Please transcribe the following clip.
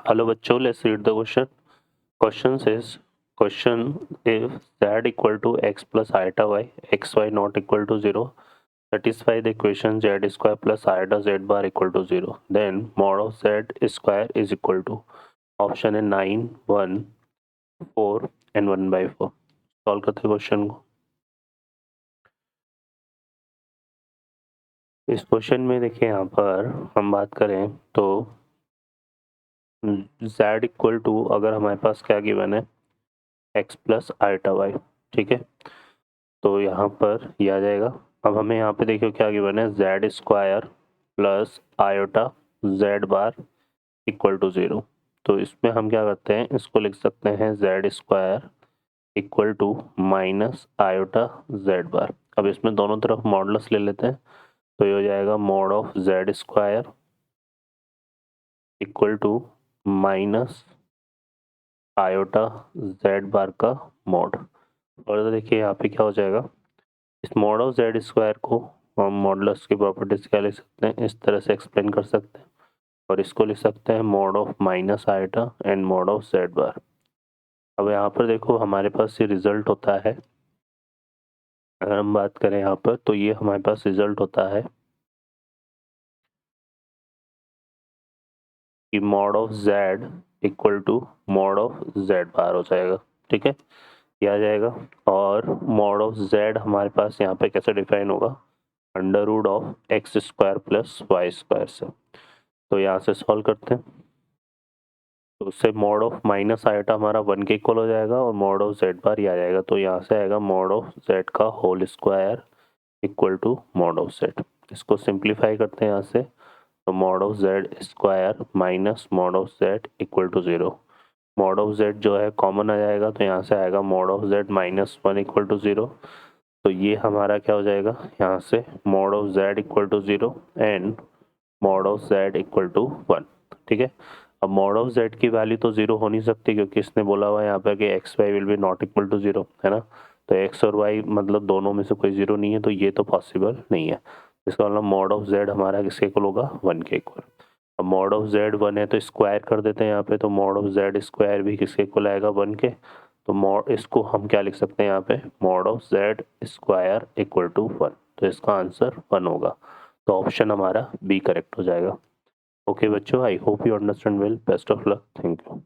Hello बच्चों, let's read the question. Question says, question if z equal to x plus iota y, xy not equal to 0, satisfy the equation z square plus iota z bar equal to 0. Then mod of z square is equal to option है 9, 1, 4 and 1/4. Solve करते हैं question को. इस question में देखिए यहाँ पर हम बात करें तो z इक्वल टू अगर हमारे पास क्या गिवन है x प्लस आइटा वाई. ठीक है, तो यहाँ पर ये आ जाएगा. अब हमें यहाँ पे देखिए क्या गिवन है z square plus iota z bar equal to 0. तो इसमें हम क्या करते हैं, इसको लिख सकते हैं z square equal to minus iota z bar. अब इसमें दोनों तरफ मॉडुलस ले लेते हैं, तो ये हो जाएगा mod of z square equal to minus iota z bar का मॉड. और तो देखिए यहाँ पे क्या हो जाएगा, इस मॉड ऑफ z स्क्वायर को हम मॉडुलस की प्रॉपर्टीज क्या लिख सकते हैं, इस तरह से एक्सप्लेन कर सकते हैं. और इसको लिख सकते हैं mod of minus iota and mod of z bar. अब यहाँ पर देखो हमारे पास ये रिजल्ट होता है, अगर हम बात करें यहाँ पर तो ये हमारे पास रिजल्ट होता है कि mod of z equal to mod of z bar हो जाएगा. ठीक है, ये आ जाएगा. और मॉड ऑफ z हमारे पास यहाँ पे कैसे डिफाइन होगा, under root of x square plus y square से. तो यहाँ से सॉल्व करते हैं, तो उससे मॉड ऑफ माइनस आइटा हमारा 1 के इक्वल हो जाएगा और मॉड ऑफ z बार ये आ जाएगा. तो यहाँ से आएगा मॉड ऑफ z का whole square equal to mod of z. इसको सिंप्लीफाई करते हैं यहाँ से, तो mod of z square minus mod of z equal to 0. Mod of z जो है कॉमन आ जाएगा, तो यहाँ से आएगा mod of z minus 1 equal to 0. तो ये हमारा क्या हो जाएगा, यहाँ से mod of z equal to 0 and mod of z equal to 1. ठीक है, अब मॉड ऑफ z की वैल्यू तो 0 हो नहीं सकती, क्योंकि इसने बोला हुआ है यहाँ पे कि x y will be not equal to 0, है ना. तो x और y मतलब दोनों में से कोई 0 नहीं है, तो ये तो पॉसिबल नहीं है. इसका मतलब मॉड ऑफ z हमारा किसके इक्वल होगा, 1 के इक्वल. अब मॉड ऑफ z 1 है तो स्क्वायर कर देते हैं यहाँ पे, तो मॉड ऑफ z स्क्वायर भी किसके इक्वल आएगा, 1 के. तो मॉड इसको हम क्या लिख सकते हैं यहाँ पे, mod of z square equal to 1. तो इसका आंसर 1 होगा. तो ऑप्शन हमारा बी करेक्ट हो जाएगा. ओके बच्चों, I hope you understand well. Best of luck. Thank you.